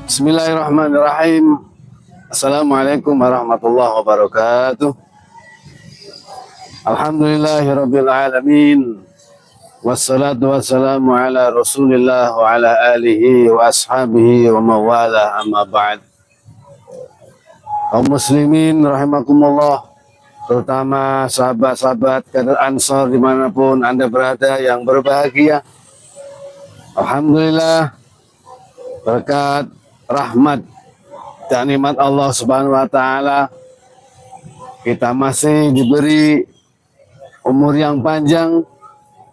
Bismillahirrahmanirrahim. Assalamualaikum warahmatullahi wabarakatuh. Alhamdulillahirabbil alamin. Wassalatu wassalamu ala Rasulillah wa ala alihi wa ashabihi wa mawala, amma ba'd. Kaum muslimin rahimakumullah, terutama sahabat-sahabat kader Ansor dimanapun Anda berada yang berbahagia. Alhamdulillah, berkat rahmat dan nikmat Allah Subhanahu wa taala, kita masih diberi umur yang panjang,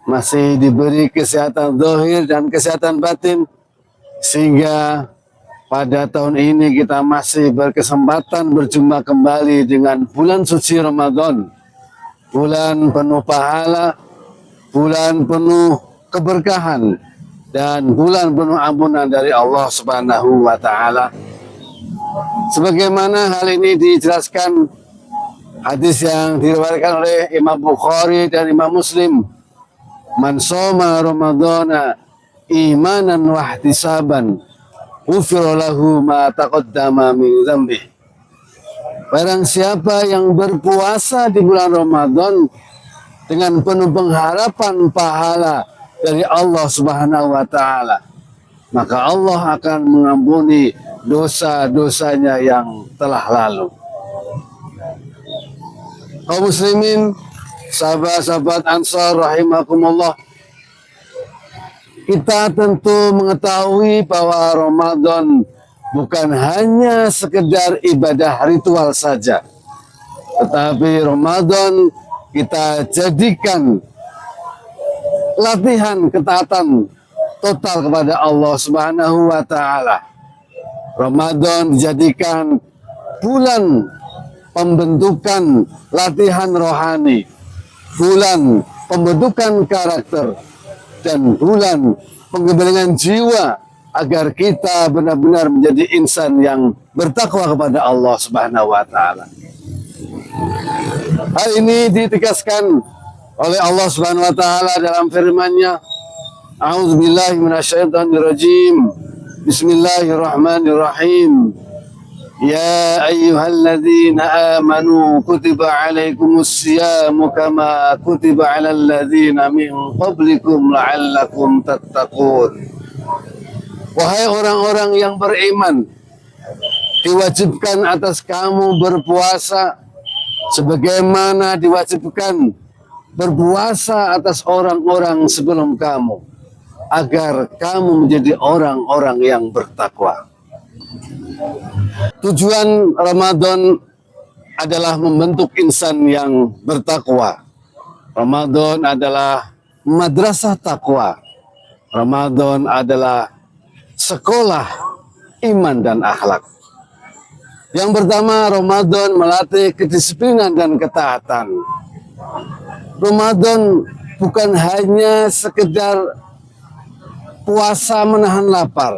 masih diberi kesehatan zahir dan kesehatan batin, sehingga pada tahun ini kita masih berkesempatan berjumpa kembali dengan bulan suci Ramadan, bulan penuh pahala, bulan penuh keberkahan, dan bulan penuh ampunan dari Allah Subhanahu wa taala. Sebagaimana hal ini dijelaskan hadis yang diriwayatkan oleh Imam Bukhari dan Imam Muslim, "Man shoma Ramadhana imanan wa ihtisaban, ghufira lahu ma taqaddama min dzambi." Barang siapa yang berpuasa di bulan Ramadan dengan penuh pengharapan pahala dari Allah Subhanahu wa taala, maka Allah akan mengampuni dosa-dosanya yang telah lalu. Kaum muslimin, sahabat-sahabat Ansor rahimakumullah, kita tentu mengetahui bahwa Ramadan bukan hanya sekedar ibadah ritual saja, tetapi Ramadan kita jadikan latihan ketaatan total kepada Allah Subhanahu wa taala. Ramadan dijadikan bulan pembentukan latihan rohani, bulan pembentukan karakter, dan bulan pengembangan jiwa agar kita benar-benar menjadi insan yang bertakwa kepada Allah Subhanahu wa taala. Hal ini ditegaskan oleh Allah Subhanahu wa taala dalam firman-Nya, "A'udzubillahi minasyaitonirrajim. Bismillahirrahmanirrahim. Ya ayyuhalladzina amanu kutiba alaikumus syiyamu kama kutiba alal ladzina min qablikum la'allakum tattaqun." Wahai orang-orang yang beriman, diwajibkan atas kamu berpuasa sebagaimana diwajibkan berpuasa atas orang-orang sebelum kamu, agar kamu menjadi orang-orang yang bertakwa. Tujuan Ramadan adalah membentuk insan yang bertakwa. Ramadan adalah madrasah takwa. Ramadan adalah sekolah iman dan akhlak. Yang pertama, Ramadan melatih kedisiplinan dan ketaatan. Ramadan bukan hanya sekedar puasa menahan lapar,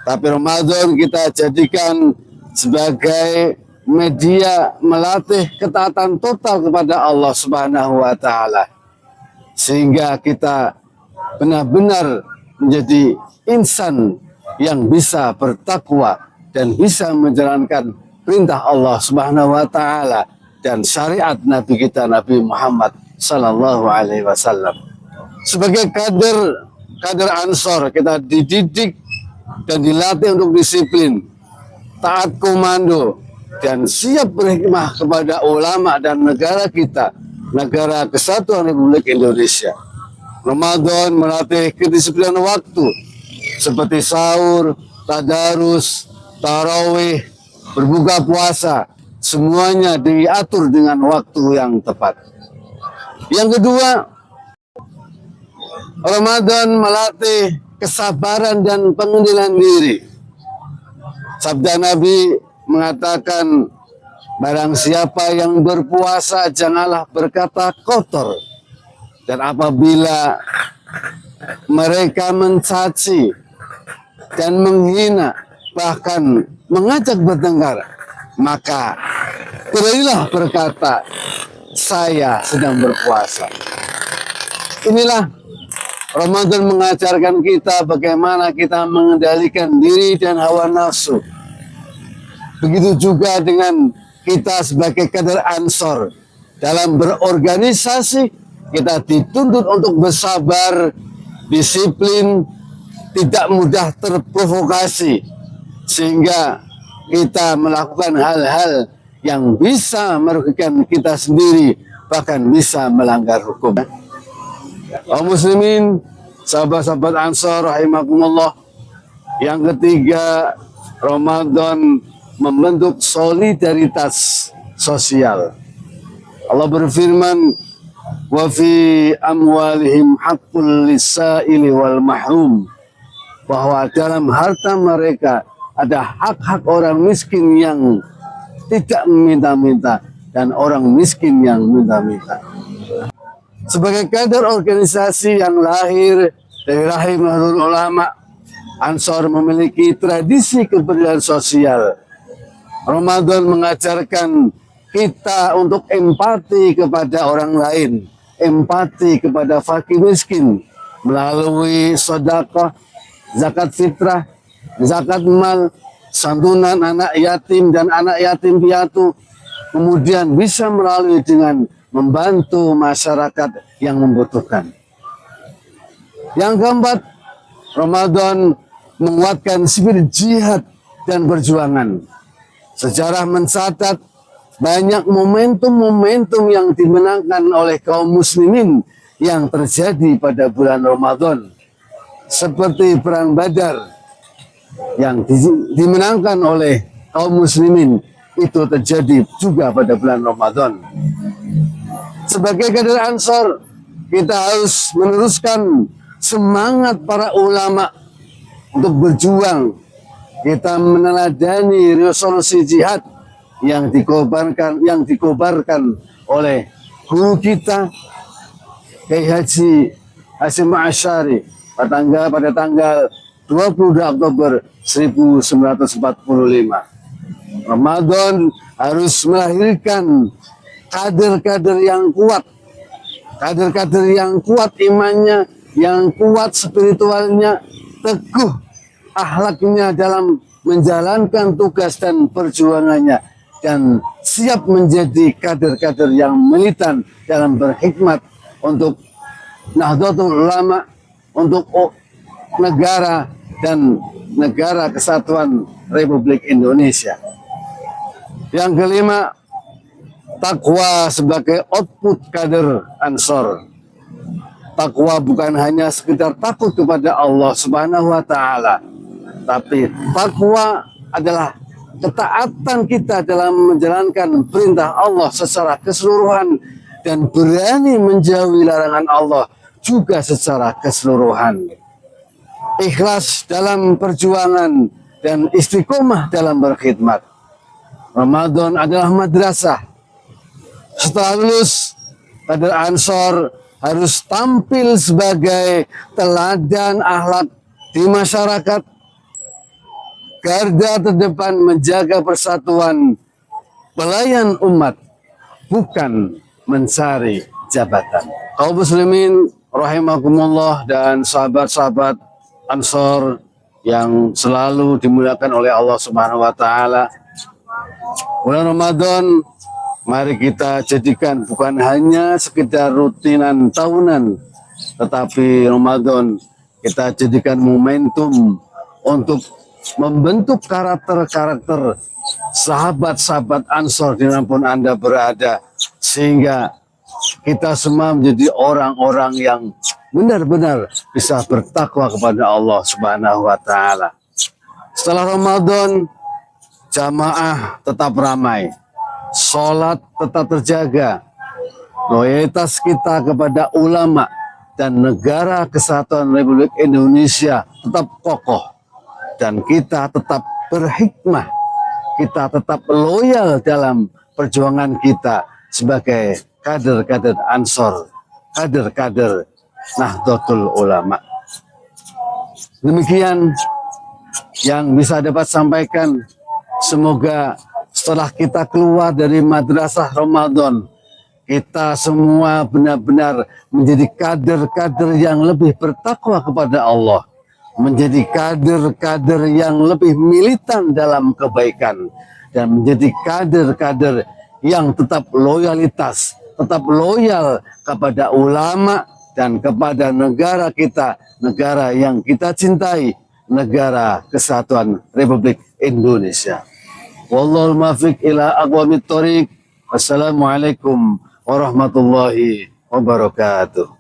tapi Ramadan kita jadikan sebagai media melatih ketaatan total kepada Allah Subhanahu wa taala, sehingga kita benar-benar menjadi insan yang bisa bertakwa dan bisa menjalankan perintah Allah Subhanahu wa taala dan syariat Nabi kita Nabi Muhammad sallallahu alaihi wasallam. Sebagai kader Ansor, kita dididik dan dilatih untuk disiplin, taat komando, dan siap berhikmah kepada ulama dan negara kita, negara kesatuan Republik Indonesia. Ramadan melatih kedisiplinan waktu seperti sahur, tadarus, tarawih, berbuka puasa, semuanya diatur dengan waktu yang tepat. Yang kedua, Ramadan melatih kesabaran dan pengendalian diri. Sabda Nabi mengatakan, barang siapa yang berpuasa janganlah berkata kotor. Dan apabila mereka mencaci dan menghina, bahkan mengajak bertengkar, maka beranilah berkata, saya sedang berpuasa. Inilah Ramadan mengajarkan kita bagaimana kita mengendalikan diri dan hawa nafsu. Begitu juga dengan kita sebagai kader Ansor. Dalam berorganisasi, kita dituntut untuk bersabar, disiplin, tidak mudah terprovokasi, sehingga kita melakukan hal-hal yang bisa merugikan kita sendiri, bahkan bisa melanggar hukum. Kaum muslimin, sahabat-sahabat Ansor rahimakumullah, yang ketiga, Ramadan membentuk solidaritas sosial. Allah berfirman, wa fi amwalihim haqqul lisaili wal mahrum, bahwa dalam harta mereka ada hak-hak orang miskin yang tidak meminta-minta dan orang miskin yang minta-minta. Sebagai kader organisasi yang lahir dari rahim Nahdlatul Ulama, Ansor memiliki tradisi kepedulian sosial. Ramadan mengajarkan kita untuk empati kepada orang lain, empati kepada fakir miskin melalui sedekah, zakat fitrah, zakat mal, santunan anak yatim dan anak yatim piatu, kemudian bisa melalui dengan membantu masyarakat yang membutuhkan. Yang keempat, Ramadan menguatkan spirit jihad dan perjuangan. Sejarah mencatat banyak momentum-momentum yang dimenangkan oleh kaum muslimin yang terjadi pada bulan Ramadan, seperti perang Badar yang dimenangkan oleh kaum muslimin, itu terjadi juga pada bulan Ramadan. Sebagai kader Ansor, kita harus meneruskan semangat para ulama untuk berjuang. Kita meneladani resolusi jihad yang dikobarkan oleh guru kita Kiai Haji Hasyim Asy'ari pada tanggal 22 Oktober 1945. Ramadan harus melahirkan kader-kader yang kuat, kader-kader yang kuat imannya, yang kuat spiritualnya, teguh akhlaknya dalam menjalankan tugas dan perjuangannya, dan siap menjadi kader-kader yang militan dalam berkhidmat untuk Nahdlatul Ulama, untuk negara dan negara kesatuan Republik Indonesia. Yang kelima, takwa sebagai output kader Ansor. Takwa bukan hanya sekedar takut kepada Allah Subhanahu wa Ta'ala, tapi takwa adalah ketaatan kita dalam menjalankan perintah Allah secara keseluruhan dan berani menjauhi larangan Allah juga secara keseluruhan. Ikhlas dalam perjuangan dan istiqomah dalam berkhidmat. Ramadan adalah madrasah. Setelah lulus, kader Ansor harus tampil sebagai teladan akhlak di masyarakat, garda terdepan menjaga persatuan, pelayan umat, bukan mencari jabatan. Kaum muslimin rahimakumullah dan sahabat-sahabat Ansor yang selalu dimuliakan oleh Allah Subhanahu wa Ta'ala, bulan Ramadan mari kita jadikan bukan hanya sekedar rutinan tahunan, tetapi Ramadan kita jadikan momentum untuk membentuk karakter-karakter sahabat-sahabat Ansor dimanapun Anda berada, sehingga kita semua menjadi orang-orang yang benar-benar bisa bertakwa kepada Allah Subhanahu wa Ta'ala. Setelah Ramadan, jamaah tetap ramai, sholat tetap terjaga, loyalitas kita kepada ulama dan negara kesatuan Republik Indonesia tetap kokoh, dan kita tetap berhikmah, kita tetap loyal dalam perjuangan kita sebagai kader-kader Ansor, kader-kader Nahdlatul Ulama. Demikian yang bisa dapat sampaikan. Semoga setelah kita keluar dari madrasah Ramadan, kita semua benar-benar menjadi kader-kader yang lebih bertakwa kepada Allah, menjadi kader-kader yang lebih militan dalam kebaikan, dan menjadi kader-kader yang tetap loyalitas, tetap loyal kepada ulama dan kepada negara kita, negara yang kita cintai, negara Kesatuan Republik Indonesia. Wallahul muwaffiq ila aqwamit thoriq. Wassalamualaikum warahmatullahi wabarakatuh.